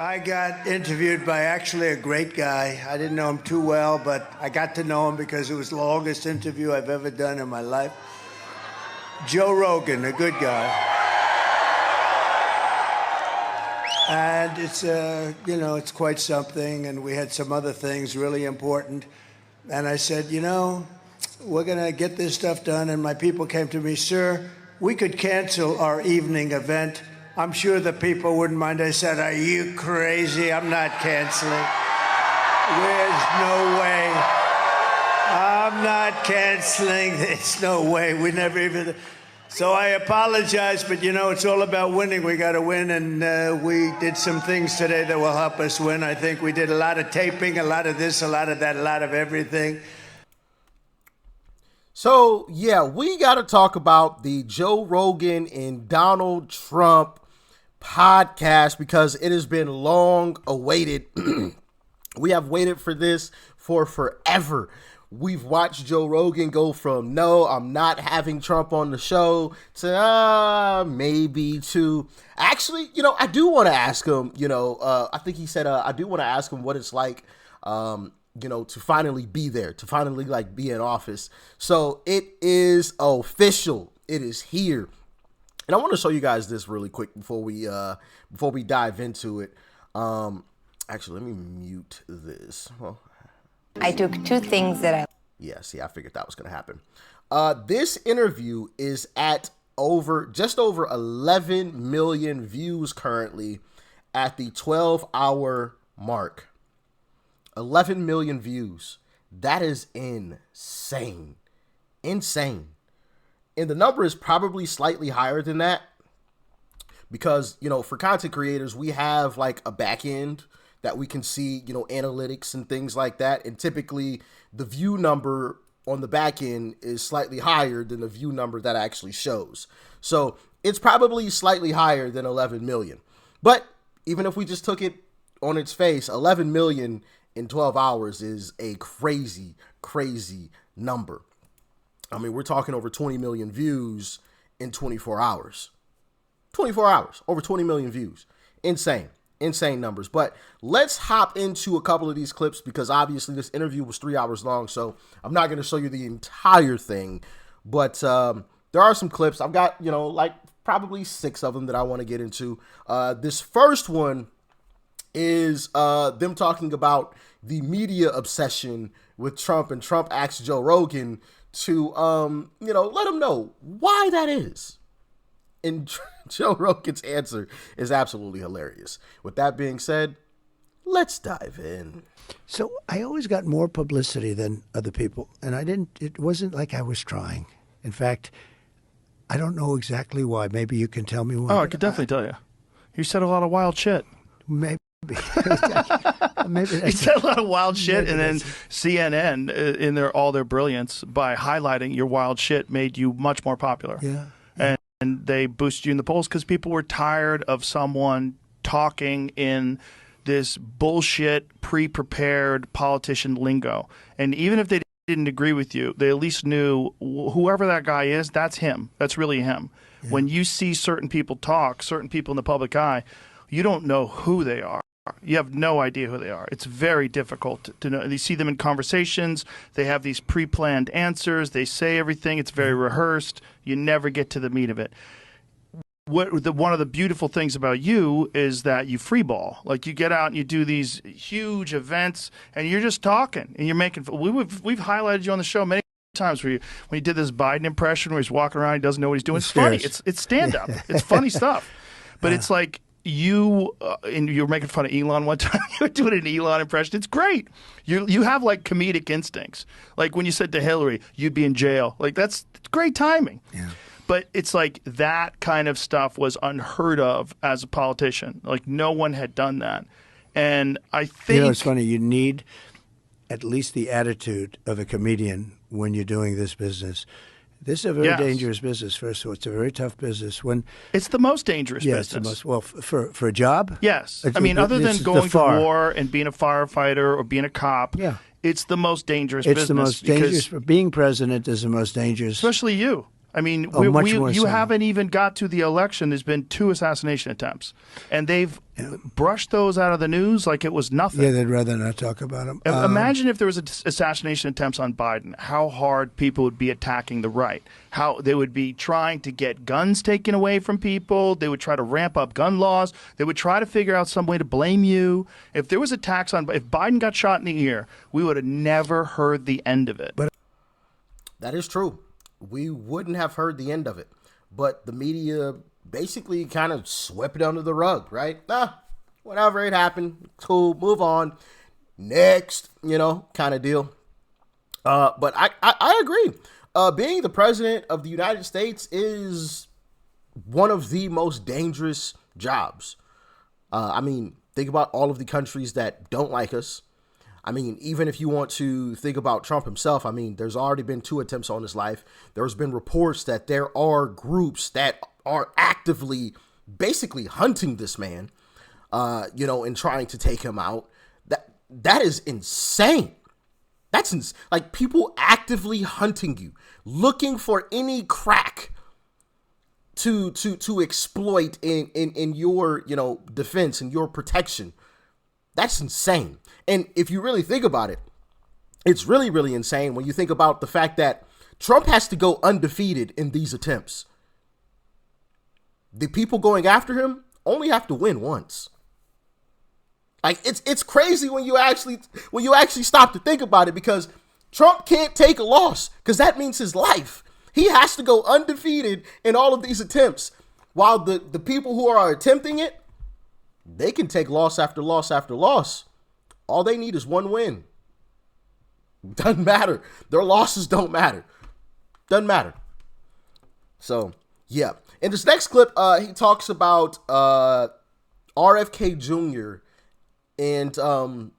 I got interviewed by actually a great guy. I didn't know him too well, but I got to know him because it was the longest interview I've ever done in my life. Joe Rogan, a good guy. And it's, it's quite something, and we had some other things really important. And I said, we're going to get this stuff done. And my people came to me, sir, we could cancel our evening event. I'm sure the people wouldn't mind. I said, are you crazy? I'm not canceling. There's no way. I'm not canceling. There's no way. We never even... So I apologize, but it's all about winning. We got to win, and we did some things today that will help us win. I think we did a lot of taping, a lot of this, a lot of that, a lot of everything. So, yeah, we got to talk about the Joe Rogan and Donald Trump podcast because it has been long awaited. We have waited for this for forever. We've watched Joe Rogan go from, no, I'm not having Trump on the show, to maybe, to actually, I do want to ask him, I think he said, I do want to ask him what it's like, to finally be there, to finally be in office. So it is official. It is here. And I want to show you guys this really quick before we dive into it. Actually, let me mute this. I took two things that Yeah, see, I figured that was going to happen. This interview is at just over 11 million views currently at the 12-hour mark. 11 million views. That is insane. Insane. And the number is probably slightly higher than that because, for content creators, we have a back end that we can see, analytics and things like that. And typically the view number on the back end is slightly higher than the view number that actually shows. So it's probably slightly higher than 11 million. But even if we just took it on its face, 11 million in 12 hours is a crazy, crazy number. I mean, we're talking over 20 million views in 24 hours. 24 hours, over 20 million views. Insane. Insane numbers. But let's hop into a couple of these clips because obviously this interview was 3 hours long, so I'm not going to show you the entire thing. But there are some clips. I've got, probably 6 of them that I want to get into. This first one is them talking about the media obsession with Trump, and Trump asked Joe Rogan to, let him know why that is. And Joe Rogan's answer is absolutely hilarious. With that being said, let's dive in. So I always got more publicity than other people, and it wasn't like I was trying. In fact, I don't know exactly why. Maybe you can tell me why. Oh, I could definitely tell you. You said a lot of wild shit. Maybe. Maybe you said a lot of wild shit, and then CNN, in all their brilliance, by highlighting your wild shit, made you much more popular. Yeah. And they boosted you in the polls because people were tired of someone talking in this bullshit, pre-prepared politician lingo. And even if they didn't agree with you, they at least knew whoever that guy is, that's him. That's really him. Yeah. When you see certain people talk, certain people in the public eye, you don't know who they are. You have no idea who they are. It's very difficult to know. You see them in conversations. They have these pre-planned answers. They say everything. It's very rehearsed. You never get to the meat of it. One of the beautiful things about you is that you freeball. Like you get out and you do these huge events, and you're just talking and you're making. We've highlighted you on the show many times when you did this Biden impression where he's walking around, he doesn't know what he's doing. It's funny. It's stand up. It's funny stuff. But it's like. And you were making fun of Elon one time. You were doing an Elon impression. It's great. You have comedic instincts. Like when you said to Hillary, you'd be in jail. It's great timing. Yeah. But it's that kind of stuff was unheard of as a politician. No one had done that. And I think it's funny. You need at least the attitude of a comedian when you're doing this business. This is a very dangerous business. First of all, it's a very tough business. It's the most dangerous business. It's the most, well, for a job? Yes. I mean, other than going to war and being a firefighter or being a cop, it's the most dangerous business. It's the most dangerous. Being president is the most dangerous. Especially you. I mean, much more you so. haven't even got to the election. There's been 2 assassination attempts, and they've brushed those out of the news like it was nothing. Yeah, they'd rather not talk about them. Imagine if there was assassination attempts on Biden, how hard people would be attacking the right, how they would be trying to get guns taken away from people. They would try to ramp up gun laws. They would try to figure out some way to blame you. If there was attacks on, if Biden got shot in the ear, we would have never heard the end of it. But That is true. We wouldn't have heard the end of it. But the media basically kind of swept it under the rug, right? Whatever, it happened. Cool, move on. Next, kind of deal. But I agree. Being the president of the United States is one of the most dangerous jobs. I mean, think about all of the countries that don't like us. I mean, even if you want to think about Trump himself, I mean, there's already been 2 attempts on his life. There's been reports that there are groups that are actively basically hunting this man, and trying to take him out. That is insane. That's like people actively hunting you, looking for any crack to exploit in your, defense and your protection. That's insane. And if you really think about it, it's really, really insane when you think about the fact that Trump has to go undefeated in these attempts. The people going after him only have to win once. Like it's crazy when you actually stop to think about it, because Trump can't take a loss, because that means his life. He has to go undefeated in all of these attempts, while the people who are attempting it, they can take loss after loss after loss. All they need is one win. Doesn't matter. Their losses don't matter. Doesn't matter. So, yeah. In this next clip, he talks about RFK Jr. And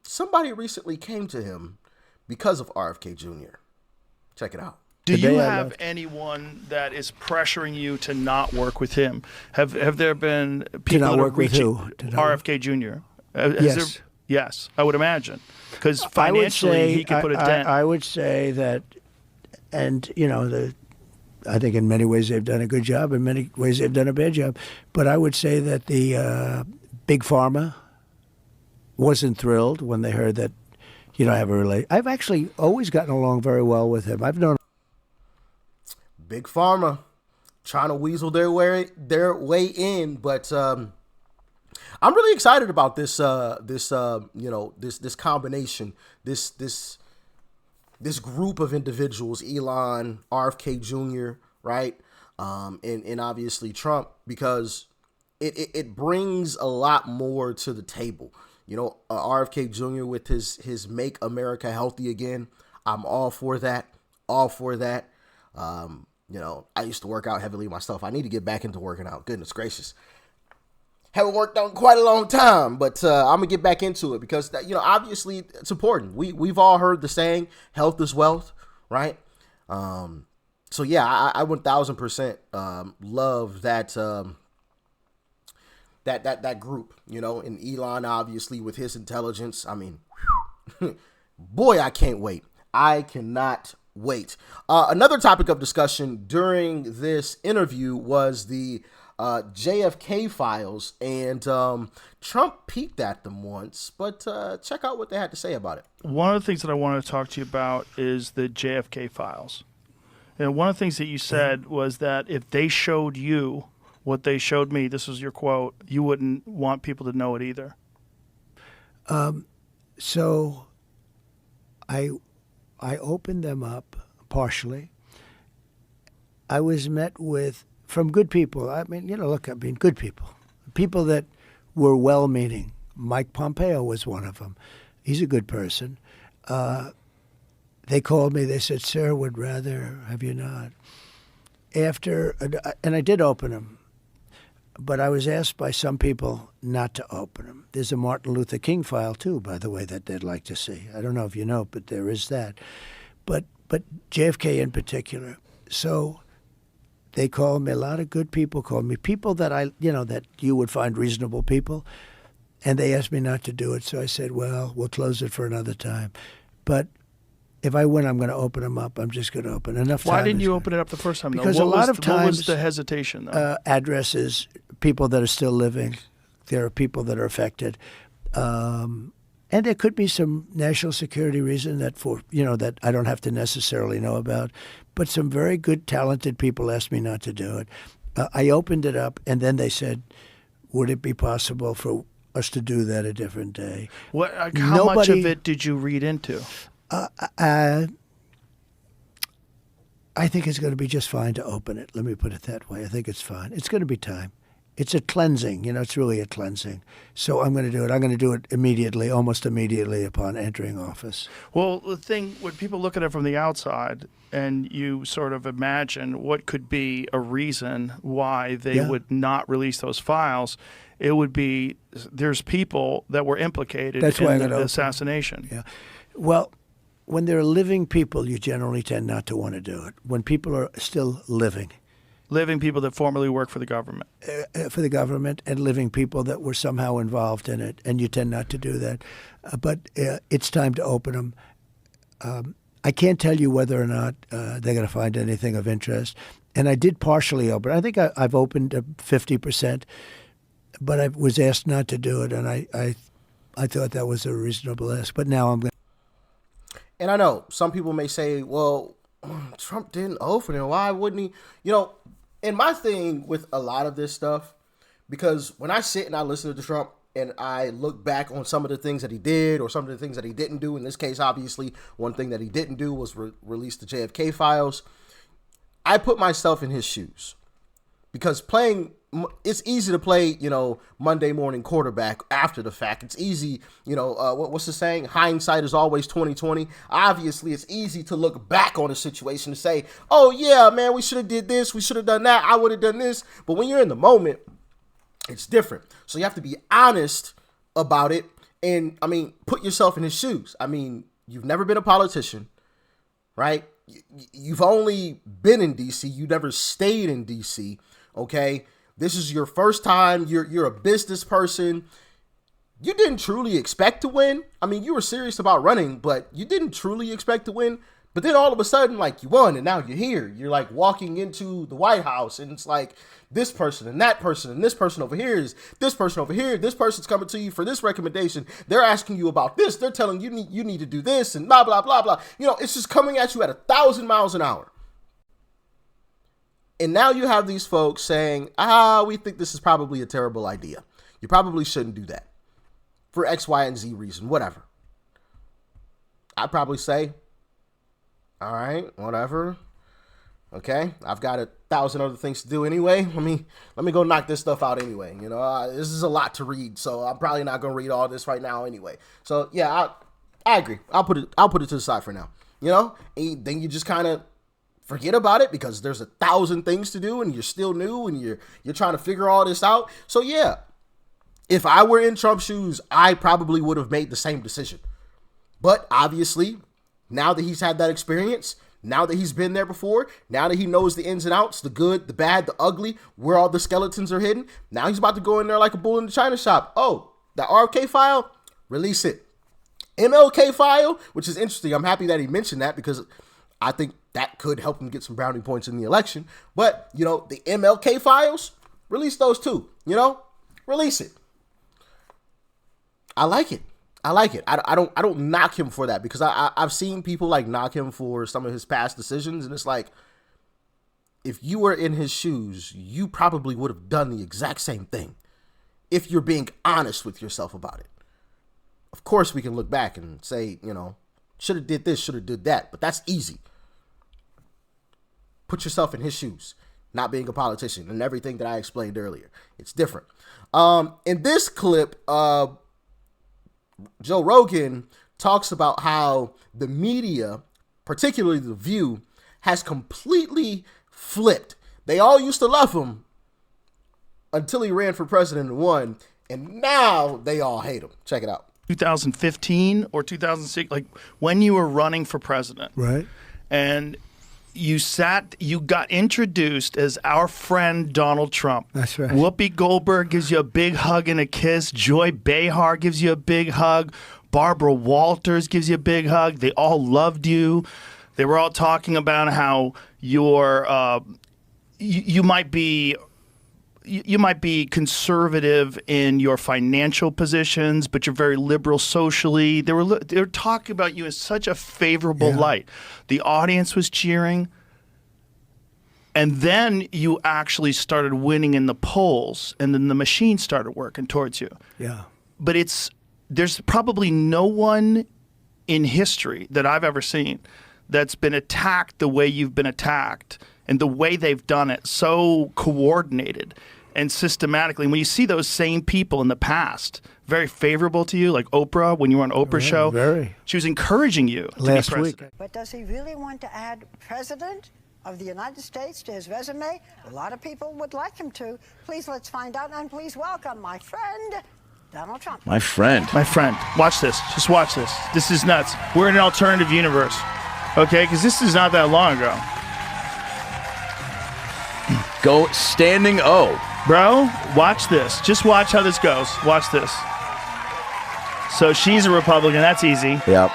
somebody recently came to him because of RFK Jr. Check it out. Do you have anyone that is pressuring you to not work with him? Have there been people not that are work with reaching who? RFK Jr.? Yes. Yes, I would imagine, because financially he could put a dent. I would say that, and I think in many ways they've done a good job. In many ways they've done a bad job. But I would say that the Big Pharma wasn't thrilled when they heard that, I've actually always gotten along very well with him. I've known Big Pharma trying to weasel their way in, but I'm really excited about this combination, this group of individuals, Elon, RFK Jr., right, and obviously Trump, because it brings a lot more to the table. RFK Jr. with his Make America Healthy Again. I'm all for that. I used to work out heavily myself. I need to get back into working out. Goodness gracious. Haven't worked out in quite a long time, but I'm going to get back into it because, obviously it's important. We've all heard the saying, health is wealth, right? So yeah, I 1000% love that, that group, and Elon, obviously, with his intelligence. I mean, boy, I can't wait. I cannot wait. Another topic of discussion during this interview was the JFK files, and Trump peeked at them once, but check out what they had to say about it. One of the things that I wanted to talk to you about is the JFK files. And one of the things that you said was that if they showed you what they showed me, this was your quote, you wouldn't want people to know it either. So I opened them up partially. I was met with, from good people. I mean, good people. People that were well-meaning. Mike Pompeo was one of them. He's a good person. They called me. They said, "Sir, would rather have you not." And I did open them, but I was asked by some people not to open them. There's a Martin Luther King file too, by the way, that they'd like to see. I don't know if you know, but there is that. But JFK in particular. So they called me. A lot of good people called me. People that that you would find reasonable people, and they asked me not to do it. So I said, "Well, we'll close it for another time." But if I win, I'm going to open them up. I'm just going to open enough. Why time didn't is you good. open it up the first time? Because though? a lot of what times, was the hesitation, though? Addresses, people that are still living. There are people that are affected, and there could be some national security reason that that I don't have to necessarily know about. But some very good, talented people asked me not to do it. I opened it up, and then they said, "Would it be possible for us to do that a different day?" How much of it did you read into? I think it's going to be just fine to open it. Let me put it that way. I think it's fine. It's going to be time. It's a cleansing. It's really a cleansing. So I'm going to do it. I'm going to do it immediately, almost immediately upon entering office. Well, the thing, when people look at it from the outside and you sort of imagine what could be a reason why they would not release those files, it would be there's people that were implicated in the assassination. Yeah. Well, when there are living people, you generally tend not to want to do it. When people are still living. Living people that formerly worked for the government. And living people that were somehow involved in it, and you tend not to do that. But it's time to open them. I can't tell you whether or not they're going to find anything of interest. And I did partially open. I think I've opened 50%, but I was asked not to do it, and I thought that was a reasonable ask. But now I'm going to. And I know some people may say, well, Trump didn't open it. Why wouldn't he? And my thing with a lot of this stuff, because when I sit and I listen to Trump and I look back on some of the things that he did or some of the things that he didn't do, in this case, obviously, one thing that he didn't do was release the JFK files. I put myself in his shoes because it's easy to play, Monday morning quarterback after the fact. It's easy, what's the saying? Hindsight is always 20/20. Obviously, it's easy to look back on a situation and say, oh yeah, man, we should have did this. We should have done that. I would have done this. But when you're in the moment, it's different. So you have to be honest about it. And put yourself in his shoes. You've never been a politician, right? You've only been in DC. You never stayed in DC. Okay. This is your first time. You're a business person. You didn't truly expect to win. You were serious about running, but you didn't truly expect to win. But then all of a sudden, you won, and now you're here. You're walking into the White House, and it's this person and that person, and this person over here is this person over here. This person's coming to you for this recommendation. They're asking you about this. They're telling you need to do this, and blah, blah, blah, blah. It's just coming at you at 1,000 miles an hour. And now you have these folks saying, we think this is probably a terrible idea. You probably shouldn't do that for X, Y, and Z reason, whatever. I'd probably say, all right, whatever. Okay, I've got 1,000 other things to do anyway. Let me go knock this stuff out anyway. This is a lot to read, so I'm probably not going to read all this right now anyway. So yeah, I agree. I'll put it to the side for now. And then you just kind of forget about it because there's 1,000 things to do and you're still new and you're trying to figure all this out. So yeah, if I were in Trump's shoes, I probably would have made the same decision. But obviously, now that he's had that experience, now that he's been there before, now that he knows the ins and outs, the good, the bad, the ugly, where all the skeletons are hidden, now he's about to go in there like a bull in the china shop. Oh, the RFK file, release it. MLK file, which is interesting. I'm happy that he mentioned that because I think that could help him get some brownie points in the election. But, the MLK files, release those too, release it. I like it. I don't knock him for that because I've seen people knock him for some of his past decisions. And it's if you were in his shoes, you probably would have done the exact same thing if you're being honest with yourself about it. Of course, we can look back and say, should have did this, should have did that, but that's easy. Put yourself in his shoes, not being a politician and everything that I explained earlier. It's different. In this clip, Joe Rogan talks about how the media, particularly The View, has completely flipped. They all used to love him until he ran for president and won, and now they all hate him. Check it out. 2015 or 2006, when you were running for president. Right. And you got introduced as our friend Donald Trump. That's right. Whoopi Goldberg gives you a big hug and a kiss. Joy Behar gives you a big hug. Barbara Walters gives you a big hug. They all loved you. They were all talking about how you might be conservative in your financial positions, but you're very liberal socially. They were talking about you in such a favorable light. The audience was cheering. And then you actually started winning in the polls, and then the machine started working towards you. Yeah. But there's probably no one in history that I've ever seen that's been attacked the way you've been attacked, and the way they've done it, so coordinated and systematically. And when you see those same people in the past, very favorable to you, like Oprah, when you were on Oprah's show, very. She was encouraging you to Last be president. week. But does he really want to add president of the United States to his resume? A lot of people would like him to. Please, let's find out, and please welcome my friend, Donald Trump. My friend. My friend, watch this. Just watch this. This is nuts. We're in an alternative universe, okay? Because this is not that long ago. Go standing O. Bro, watch this. Just watch how this goes. Watch this. So she's a Republican. That's easy. Yep.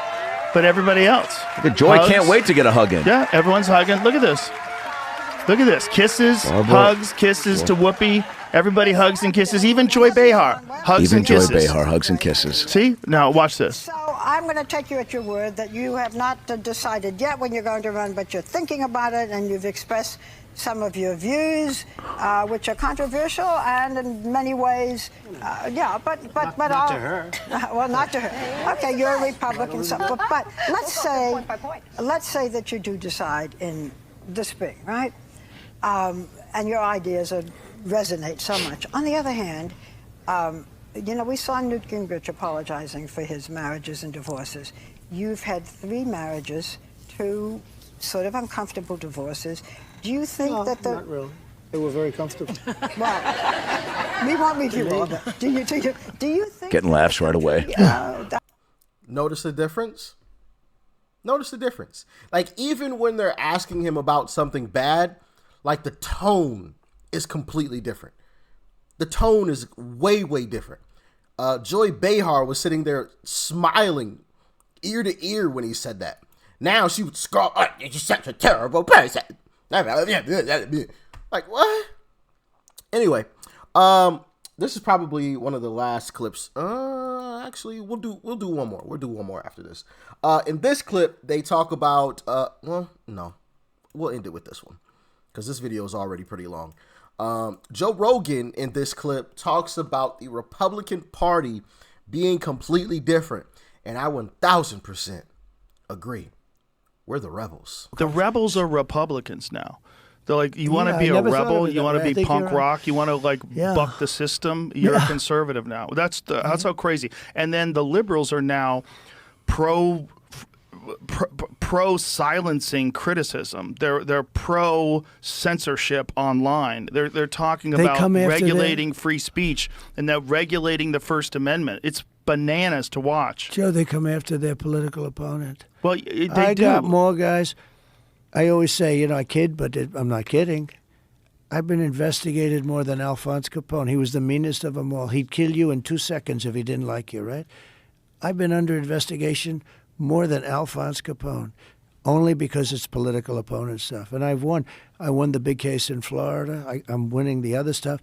But everybody else. Joy hugs. can't wait to get a hug in. Yeah, everyone's hugging. Look at this. Look at this. Kisses, hugs, kisses to Whoopi. Everybody hugs and kisses. Even Joy Behar hugs Even and Joy kisses. Behar hugs and kisses. See? Now watch this. So I'm going to take you at your word that you have not decided yet when you're going to run, but you're thinking about it, and you've expressed some of your views, which are controversial and in many ways, but not to her. Well, not to her. Okay, you're a Republican, so, but let's say that you do decide in the spring, right? And your ideas resonate so much. On the other hand, we saw Newt Gingrich apologizing for his marriages and divorces. You've had 3 marriages, 2 sort of uncomfortable divorces. Do you think not really. They were very comfortable. Well, we won't review all that. Do you think Getting laughs right away. Notice the difference? Notice the difference. Like, even when they're asking him about something bad, like, the tone is completely different. The tone is way, way different. Joy Behar was sitting there smiling ear to ear when he said that. Now she would scroll, oh, you're such a terrible person. Like, what? Anyway, this is probably one of the last clips. Actually, we'll do one more. We'll do one more after this. In this clip, they talk about, well, no, we'll end it with this one because this video is already pretty long. Joe Rogan in this clip talks about the Republican Party being completely different, and I 1000% agree. We're the rebels. The rebels are Republicans now. They're like, you want to Yeah, be I a never thought of rebel, it you that want way. to I be think punk you're right. rock, you want to like Yeah. buck the system. You're a conservative now. That's how crazy. And then the liberals are now pro silencing criticism. They're pro censorship online. They're talking They about come after regulating free speech and they're regulating the First Amendment. It's bananas to watch. Joe, they come after their political opponent. Well, they I do. got more guys. I always say, I kid, but I'm not kidding. I've been investigated more than Alphonse Capone. He was the meanest of them all. He'd kill you in 2 seconds if he didn't like you, right? I've been under investigation more than Alphonse Capone, only because it's political opponent stuff. And I've won. I won the big case in Florida. I'm winning the other stuff.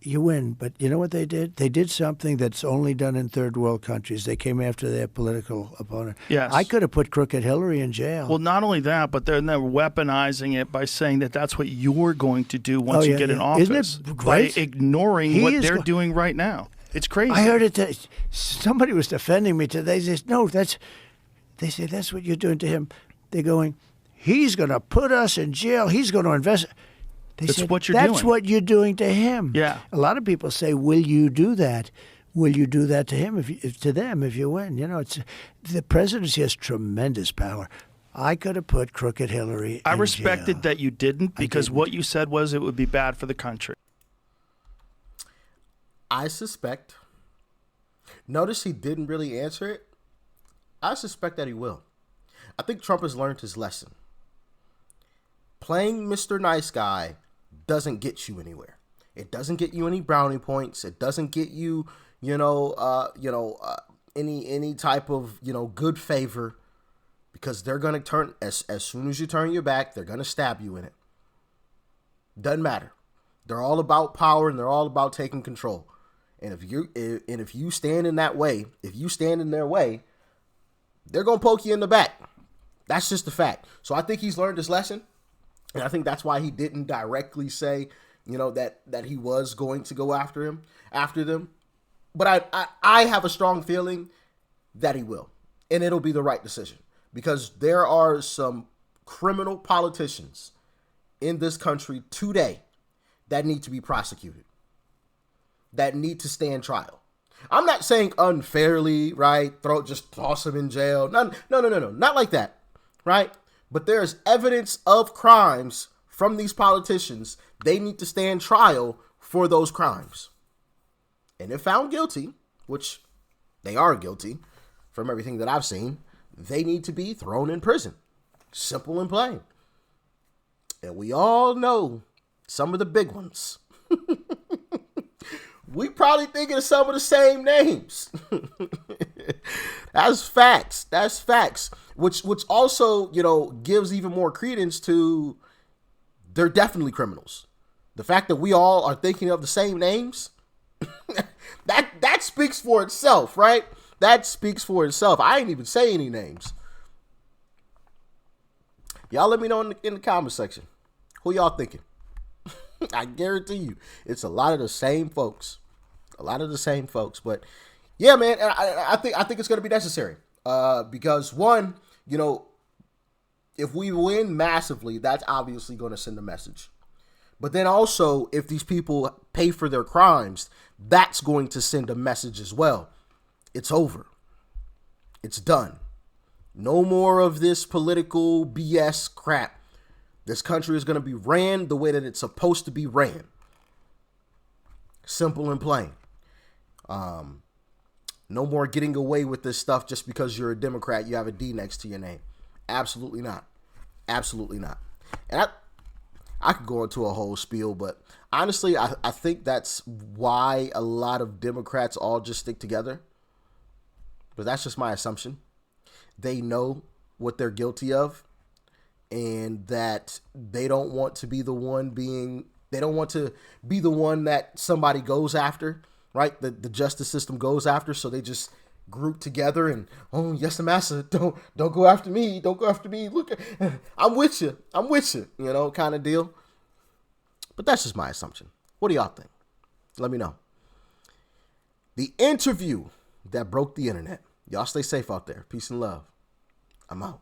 You win, but you know what they did? They did something that's only done in third world countries. They came after their political opponent. Yes. I could have put crooked Hillary in jail. Well, not only that, but they're weaponizing it by saying that that's what you're going to do once you get in office. Isn't it by great? ignoring what they're doing right now. It's crazy. I heard it. Somebody was defending me today. They said, no, they say that's what you're doing to him. They're going, he's going to put us in jail. He's going to invest. That's what you're That's doing. what you're doing to him. Yeah. A lot of people say, will you do that? Will you do that to him, to them, if you win? The presidency has tremendous power. I could have put crooked Hillary I in respected jail. that you didn't because didn't. what you said was it would be bad for the country. I suspect. Notice he didn't really answer it. I suspect that he will. I think Trump has learned his lesson. Playing Mr. Nice Guy doesn't get you anywhere. It doesn't get you any brownie points. It doesn't get you, any type of, good favor, because they're going to turn, as soon as you turn your back, they're going to stab you in it. Doesn't matter. They're all about power, and they're all about taking control. And if you stand in that way, if you stand in their way, they're going to poke you in the back. That's just the fact. So I think he's learned his lesson. And I think that's why he didn't directly say, that he was going to go after them. But I have a strong feeling that he will. And it'll be the right decision. Because there are some criminal politicians in this country today that need to be prosecuted, that need to stand trial. I'm not saying unfairly, right? Just toss them in jail. No, not like that, right? But there's evidence of crimes from these politicians. They need to stand trial for those crimes. And if found guilty, which they are guilty from everything that I've seen, they need to be thrown in prison. Simple and plain. And we all know some of the big ones. We probably thinking of some of the same names. That's facts. That's facts. Which also, gives even more credence to they're definitely criminals. The fact that we all are thinking of the same names, that speaks for itself, right? That speaks for itself. I ain't even say any names. Y'all let me know in the comment section. Who y'all thinking? I guarantee you, it's a lot of the same folks. But yeah, man, I think it's going to be necessary. Because one, if we win massively, that's obviously going to send a message. But then also, if these people pay for their crimes, that's going to send a message as well. It's over. It's done. No more of this political BS crap. This country is going to be ran the way that it's supposed to be ran. Simple and plain. No more getting away with this stuff just because you're a Democrat, you have a D next to your name. Absolutely not. Absolutely not. And I could go into a whole spiel, but honestly, I think that's why a lot of Democrats all just stick together. But that's just my assumption. They know what they're guilty of, and that they don't want to be the one that somebody goes after, right? The justice system goes after. So they just group together and, oh, yes, the massa, don't go after me. Don't go after me. Look, I'm with you, kind of deal. But that's just my assumption. What do y'all think? Let me know. The interview that broke the internet. Y'all stay safe out there. Peace and love. I'm out.